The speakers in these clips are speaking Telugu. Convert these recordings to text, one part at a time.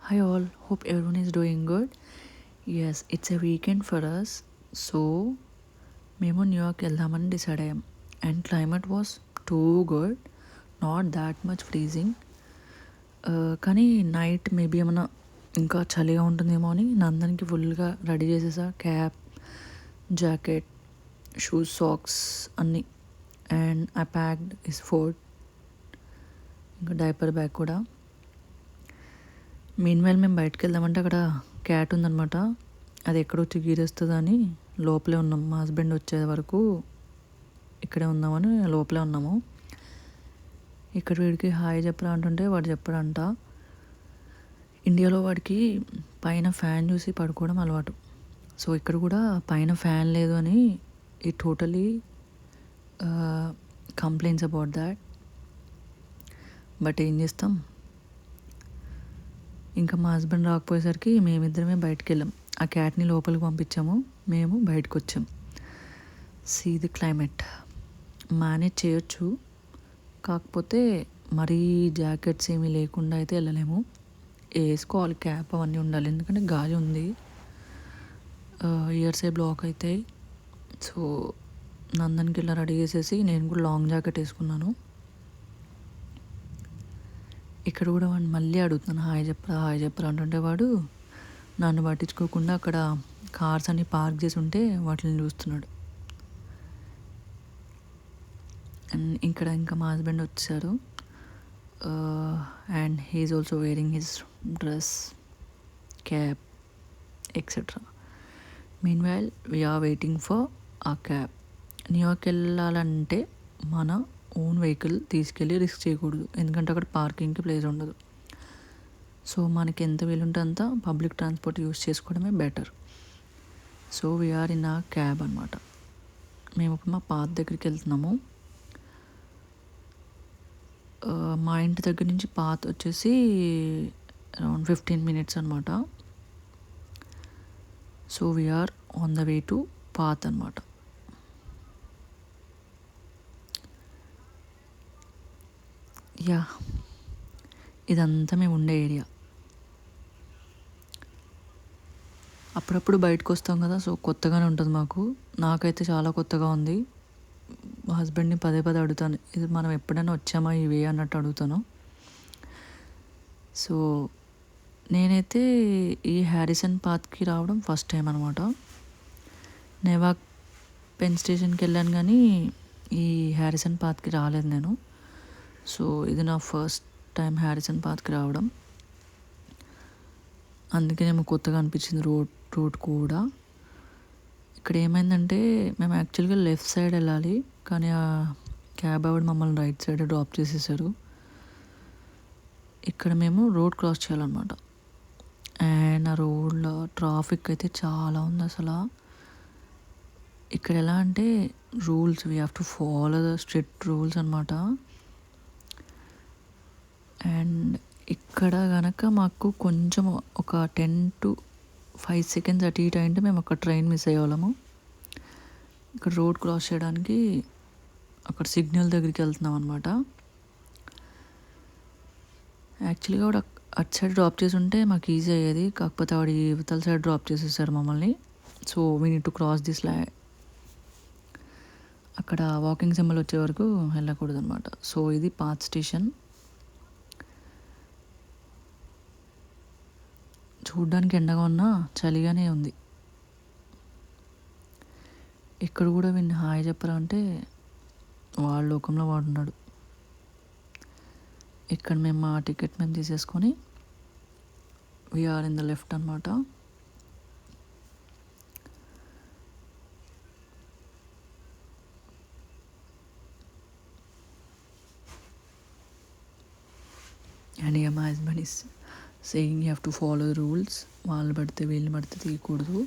Hi all, hope everyone is doing good. Yes, it's a weekend for us. So, మేము న్యూయార్క్ వెళ్దామని డిసైడ్ అయ్యాం. And climate was too good, not that much freezing. కానీ నైట్ మేబీ ఏమైనా ఇంకా చలిగా ఉంటుందేమో అని నందన్కి ఫుల్గా రెడీ చేసేసా. క్యాప్, జాకెట్, షూస్, సాక్స్ అన్నీ. And I packed his food, ఇంకా డైపర్ బ్యాగ్ కూడా. మీన్వైల్ మేము బయటకు వెళ్దామంటే అక్కడ క్యాట్ ఉందనమాట. అది ఎక్కడొచ్చి గీరేస్తుందని లోపలే ఉన్నాం. మా హస్బెండ్ వచ్చే వరకు ఇక్కడే ఉందామని లోపలే ఉన్నాము. ఇక్కడ వీడికి హాయ్ చెప్పరా అంటుంటే వాడు చెప్పడంట. ఇండియాలో వాడికి పైన ఫ్యాన్ చూసి పడుకోవడం అలవాటు. సో ఇక్కడ కూడా పైన ఫ్యాన్ లేదు అని ఈ totally complaints about that. But ఏం చేస్తాం, ఇంకా మా హస్బెండ్ రాకపోయేసరికి మేమిద్దరమే బయటకు వెళ్ళాం. ఆ క్యాట్ని లోపలికి పంపించాము, మేము బయటకు వచ్చాం. సీ ది క్లైమేట్ మేనేజ్ చేయొచ్చు, కాకపోతే మరీ జాకెట్స్ ఏమీ లేకుండా అయితే వెళ్ళలేము. వేసుకోవాలి, క్యాప్ అవన్నీ ఉండాలి, ఎందుకంటే గాలి ఉంది, ఇయర్సే బ్లాక్ అవుతాయి. సో నందన్కి ఇలా రెడీ చేసేసి నేను కూడా లాంగ్ జాకెట్ వేసుకున్నాను. ఇక్కడ కూడా వాడిని మళ్ళీ అడుగుతున్నాను హాయ్ చెప్పరా అంటుంటే వాడు నన్ను పట్టించుకోకుండా అక్కడ కార్స్ అన్ని పార్క్ చేసి ఉంటే వాటిని చూస్తున్నాడు. అండ్ ఇక్కడ ఇంకా మా హస్బెండ్ వచ్చారు. And he is also wearing his dress, cap etcetera. Meanwhile we are waiting for a cab. New York వెళ్ళాలంటే మన ఓన్ వెహికల్ తీసుకెళ్ళి రిస్క్ చేయకూడదు, ఎందుకంటే అక్కడ పార్కింగ్కి ప్లేస్ ఉండదు. సో మనకి ఎంత వీలుంటే అంత పబ్లిక్ ట్రాన్స్పోర్ట్ యూస్ చేసుకోవడమే బెటర్. సో వీఆర్ ఇన్ ఆ క్యాబ్ అనమాట. మేము ఇప్పుడు మా పాత దగ్గరికి వెళ్తున్నాము. మా ఇంటి దగ్గర నుంచి పాత్ వచ్చేసి అరౌండ్ 15 minutes అనమాట. So we are on the way to PATH అనమాట. యా, ఇదంతా మేము ఉండే ఏరియా. అప్పుడప్పుడు బయటకు వస్తాం కదా, సో కొత్తగానే ఉంటుంది మాకు. నాకైతే చాలా కొత్తగా ఉంది. మా హస్బెండ్ని పదే అడుగుతాను, ఇది మనం ఎప్పుడైనా వచ్చామా ఈ వే అన్నట్టు అడుగుతాను. సో నేనైతే ఈ హ్యారిసన్ పాత్కి రావడం ఫస్ట్ టైం అనమాట. నెవాక్ పెన్ స్టేషన్కి వెళ్ళాను కానీ ఈ హ్యారిసన్ పాత్కి రాలేదు నేను. సో ఇది నా ఫస్ట్ టైం హ్యారిసన్ పాత్కి రావడం, అందుకేనేమో కొత్తగా అనిపించింది రూట్ కూడా. ఇక్కడ ఏమైందంటే మేము యాక్చువల్గా లెఫ్ట్ సైడ్ వెళ్ళాలి, కానీ ఆ క్యాబ్ ఆవిడ మమ్మల్ని రైట్ సైడ్ డ్రాప్ చేసేసారు. ఇక్కడ మేము రోడ్ క్రాస్ చేయాలన్నమాట. అండ్ ఆ రోడ్లో ట్రాఫిక్ అయితే చాలా ఉంది అసలు. ఇక్కడ ఎలా అంటే rules, we have to follow the strict rules అనమాట. అండ్ ఇక్కడ కనుక మాకు కొంచెం ఒక 10 to 5 seconds అటు ఇటు అయింటే మేము అక్కడ ట్రైన్ మిస్ అయ్యేవాళ్ళము. ఇక్కడ రోడ్ క్రాస్ చేయడానికి అక్కడ సిగ్నల్ దగ్గరికి వెళ్తున్నాం అనమాట. యాక్చువల్గా ఆవిడ అటు సైడ్ డ్రాప్ చేసి ఉంటే మాకు ఈజీ అయ్యేది, కాకపోతే ఆవిడ ఇవతల సైడ్ డ్రాప్ చేసేసారు మమ్మల్ని. So we need to cross this అక్కడ వాకింగ్ సింబల్ వచ్చే వరకు వెళ్ళకూడదు అనమాట. సో ఇది పాత్ స్టేషన్. చూడ్డానికి ఎండగా ఉన్నా చలిగానే ఉంది. ఇక్కడ కూడా వీడిని హాయ్ చెప్పరా అంటే వాళ్ళ లోకంలో వాడున్నాడు. ఇక్కడ మేము మా టికెట్ మేము తీసేసుకొని వీఆర్ ఇన్ ద లెఫ్ట్ అనమాట. అండ్ ఇక మా husband is saying you have to follow the rules. వాళ్ళు పడితే వీళ్ళు పడితే తీయకూడదు.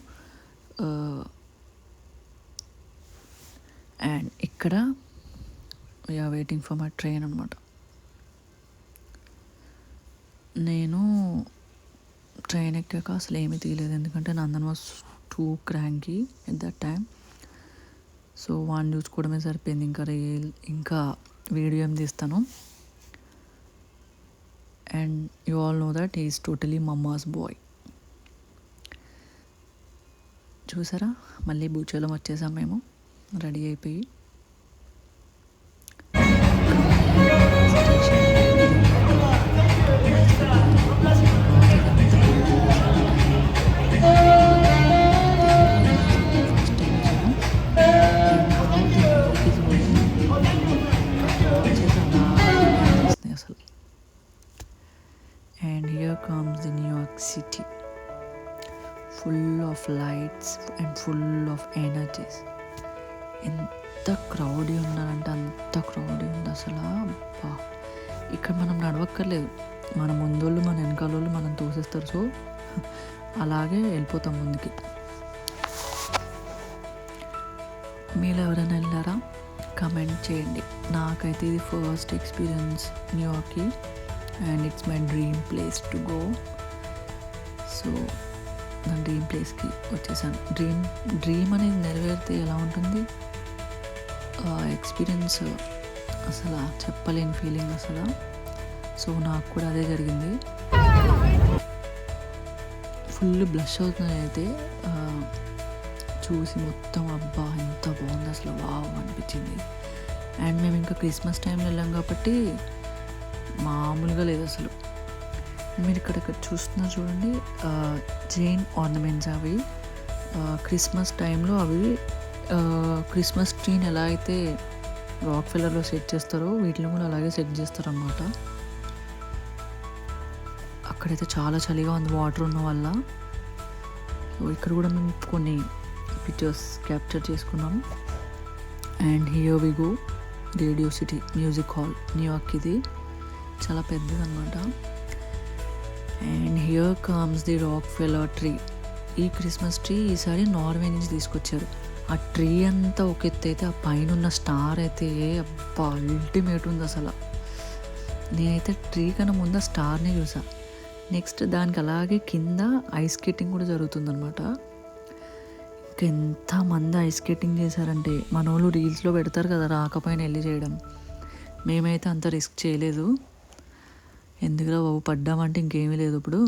అండ్ ఇక్కడ we are waiting for my train అనమాట. నేను ట్రైన్ ఎక్కాక అసలు ఏమీ తీయలేదు, ఎందుకంటే Nandan was too cranky at that time. So వాడిని చూసుకోవడమే సరిపోయింది, ఇంకా వీడియో ఏం తీస్తాను. And you all know that is totally mamma's boy. చూసారా, మళ్ళీ భూచోళం వచ్చేసాం మేము రెడీ అయిపోయి. అసలు and here comes the New York city, full of lights and full of energies. ఎంత క్రౌడీ ఉన్నారంటే అంత క్రౌడీ ఉంది అసలు. అబ్బా, ఇక్కడ మనం నడవక్కర్లేదు, మన ముందోళ్ళు మన వెనకాల వాళ్ళు మనం తోసేస్తారు. సో అలాగే వెళ్ళిపోతాం ముందుకి. మీరు ఎవరైనా వెళ్ళారా? కమెంట్ చేయండి. నాకైతే ఇది ఫస్ట్ ఎక్స్పీరియన్స్ న్యూయార్క్కి and it's my dream place to go. So నా డ్రీమ్ ప్లేస్కి వచ్చేసాను. డ్రీమ్ అనేది నెరవేరితే ఎలా ఉంటుంది ఎక్స్పీరియన్స్, అసలు చెప్పలేని ఫీలింగ్ అసలు. సో నాకు కూడా అదే జరిగింది. ఫుల్ బ్లష్ అవుతుంది అయితే చూసి మొత్తం. అబ్బా ఎంత బాగుంది అసలు, వావ్ అనిపించింది. అండ్ మేము ఇంకా క్రిస్మస్ టైంలో వెళ్ళాం కాబట్టి మామూలుగా లేదు అసలు. మీరు ఇక్కడ చూస్తున్నారు చూడండి, జైన్ ఆర్నమెంట్స్. అవి క్రిస్మస్ టైంలో అవి క్రిస్మస్ ట్రీని ఎలా అయితే రాక్ ఫెల్లర్లో సెట్ చేస్తారో వీటిని కూడా అలాగే సెట్ చేస్తారన్నమాట. అక్కడైతే చాలా చలిగా ఉంది వాటర్ ఉన్న వల్ల. సో ఇక్కడ కూడా మేము కొన్ని పిక్చర్స్ క్యాప్చర్ చేసుకున్నాం. And here we go, radio city music hall New York. ఇది చాలా పెద్దది అన్నమాట. And here comes the Rockefeller tree. ఈ క్రిస్మస్ ట్రీ ఈసారి నార్వే నుంచి తీసుకొచ్చారు. ఆ ట్రీ అంతా ఒక ఎత్తు అయితే ఆ పైన ఉన్న స్టార్ అయితే అబ్బా అల్టిమేట్ ఉంది అసలు. నేనైతే ట్రీ కన్నా ముందు ఆ స్టార్ని చూసా. నెక్స్ట్ దానికి అలాగే కింద ఐస్ స్కేటింగ్ కూడా జరుగుతుందన్నమాట. ఎంతమంది ఐస్ స్కేటింగ్ చేశారంటే, మన వాళ్ళు రీల్స్లో పెడతారు కదా రాకపోయినా వెళ్ళి చేయడం. మేమైతే అంత రిస్క్ చేయలేదు, ఎందుకురా బాబు పడ్డామంటే ఇంకేమీ లేదు ఇప్పుడు.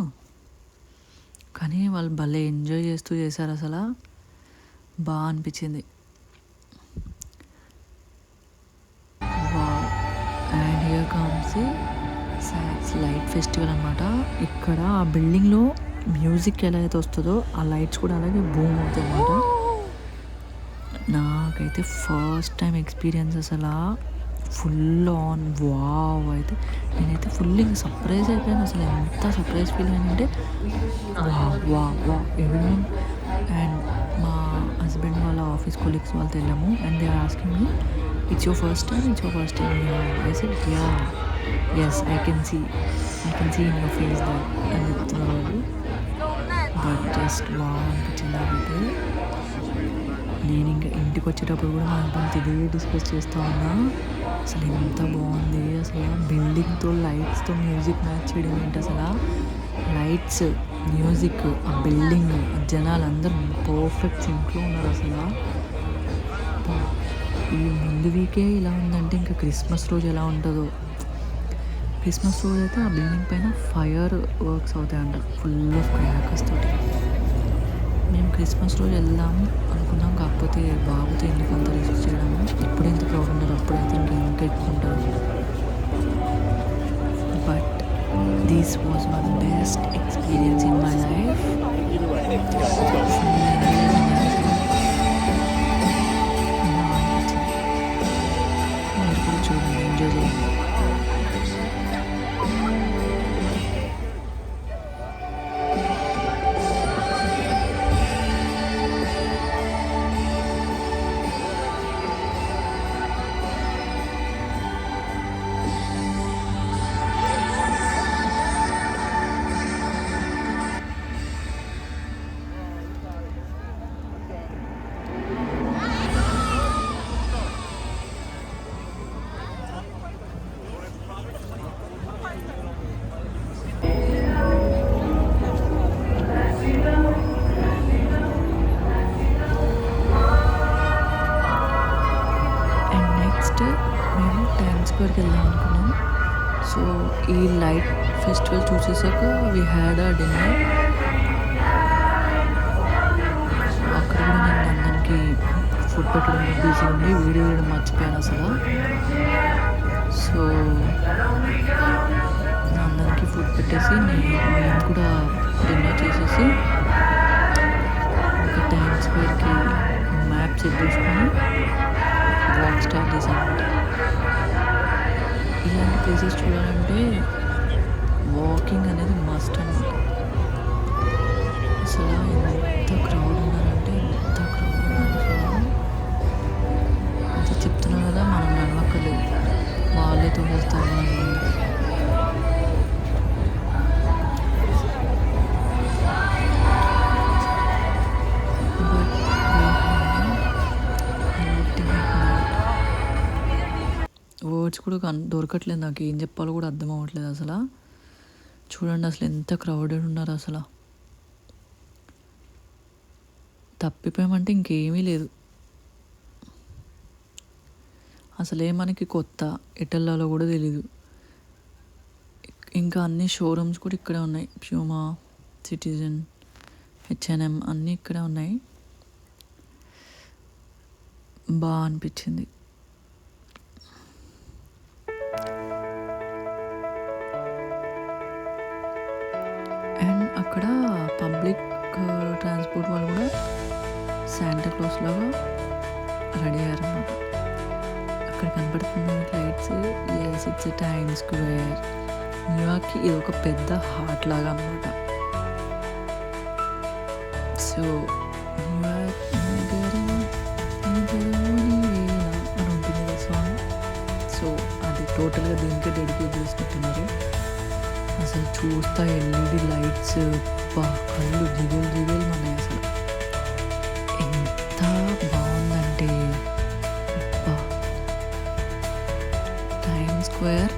కానీ వాళ్ళు భలే ఎంజాయ్ చేస్తూ చేశారు అసలు, బాగా అనిపించింది. And here comes socks light festival అనమాట. ఇక్కడ ఆ బిల్డింగ్లో మ్యూజిక్ ఎలా అయితే వస్తుందో ఆ లైట్స్ కూడా అలాగే బూమ్ అవుతాయి అన్నమాట. నాకైతే ఫస్ట్ టైం ఎక్స్పీరియన్స్ అసలు, ఫుల్ ఆన్ వావ్. అయితే నేనైతే ఫుల్ ఇంకా సర్ప్రైజ్ అయిపోయాను అసలు. ఎంత సర్ప్రైజ్ ఫీల్ అయిందంటే ఎవరి. అండ్ మా హస్బెండ్ వాళ్ళ ఆఫీస్ కొలీగ్స్ వాళ్ళతో వెళ్ళాము. And they are asking me, it's your first time I said yes I can see in your face that అని చెప్తున్నారు వాళ్ళు. బట్ జస్ట్ వావ్ అనిపించింది నాకైతే. నేను ఇంకా ఇంటికి వచ్చేటప్పుడు కూడా మా హస్బెండ్ ఇదే డిస్కస్ చేస్తూ ఉన్నా, అసలు ఎంత బాగుంది అసలు. బిల్డింగ్తో లైట్స్తో మ్యూజిక్ మ్యాచ్ చేయడం ఏంటి అసలు. లైట్స్, మ్యూజిక్, ఆ బిల్డింగ్, జనాలు అందరూ పర్ఫెక్ట్ సింక్లో ఉన్నారు అసలు. ఈ ముందు వీకే ఇలా ఉందంటే ఇంకా క్రిస్మస్ రోజు ఎలా ఉంటుందో. క్రిస్మస్ రోజు అయితే ఆ బిల్డింగ్ పైన ఫైర్ వర్క్స్ అవుతాయంట, ఫుల్ ఆఫ్ క్రాకర్స్ తోటి. మేము క్రిస్మస్ రోజు వెళ్దాం అనుకున్నాం, కాకపోతే బాబుతో ఎందుకు అంత రిస్క్ చేయడము, ఇప్పుడు ఎంత క్రౌడ్ ఉన్నారు, అప్పుడైతే ఇంకా ఎక్కువ ఉంటారు. But this was my best experience in my life. మీరు కూడా చూడండి, ఎంజాయ్ చేయండి. సో ఈ లైట్ ఫెస్టివల్ చూసేసాక వీ హ్యాడ్ అ డిన్నర్. అక్కడ కూడా నేను నందన్కి ఫుడ్ పెట్టడంలో బిజీ ఉండి వీడియో తీయడం మర్చిపోయాను అసలు. సో నందన్కి ఫుడ్ పెట్టేసి మేము కూడా డిన్నర్ చేసేసి ఇంకా టైమ్స్ స్క్వేర్కి మ్యాప్ సెట్ చేసుకొని వాక్ స్టార్ట్ చేశాను అనమాట. ఇలాంటి ప్లేసెస్ చూడాలంటే వాకింగ్ అనేది మస్ట్ అనమాట. అసలు ఎంత క్రౌడ్ ఉన్నారంటే ఎంత క్రౌడ్ ఉన్నారు అసలు. అది చెప్తున్నా కదా, మనం నడవక్కర్లేదు, వాళ్ళే తోలేస్తారు మనం ముందు. వర్డ్స్ కూడా దొరకట్లేదు నాకు, ఏం చెప్పాలో కూడా అర్థం అవ్వట్లేదు అసలు. చూడండి అసలు ఎంత క్రౌడెడ్ ఉన్నారు అసలు. తప్పిపోయామంటే ఇంకేమీ లేదు అసలే. మనకి కొత్త ఎటెల్లాలో కూడా తెలీదు. ఇంకా అన్ని షోరూమ్స్ కూడా ఇక్కడే ఉన్నాయి. ప్యూమా, సిటిజన్, H&M అన్నీ ఇక్కడే ఉన్నాయి. బాగా అనిపించింది. అండ్ అక్కడ పబ్లిక్ ట్రాన్స్పోర్ట్ వాళ్ళు కూడా శాంటా క్లాస్ లాగా రెడీ అయ్యారన్నమాట. అక్కడ కనపడుతున్న lights, yes it's Times Square. న్యూయార్క్కి ఇది ఒక పెద్ద హార్ట్ లాగా అన్నమాట. సో న్యూయార్క్ అని ఉంటుంది కదా సాంగ్. సో అది టోటల్గా దీనికే డెడికేట్ చేసినట్టున్నారు. అసలు చూస్తా LED లైట్స్ కళ్ళు జిగేలు జిగేలు ఉన్నాయి అసలు. ఎంత బాగుందంటే టైమ్స్ స్క్వేర్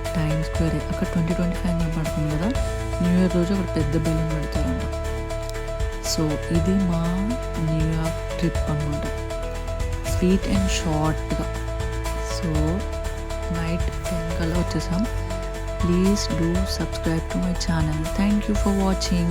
అక్కడ 2025 పడుతుంది కదా, న్యూ ఇయర్ రోజు అక్కడ పెద్ద బెలూన్ పెడతారంట. సో ఇది మా న్యూయార్క్ ట్రిప్ అన్నమాట, స్వీట్ అండ్ షార్ట్గా. సో నైట్ 10 కల్లా వచ్చేసాం. Please do subscribe to my channel. Thank you for watching.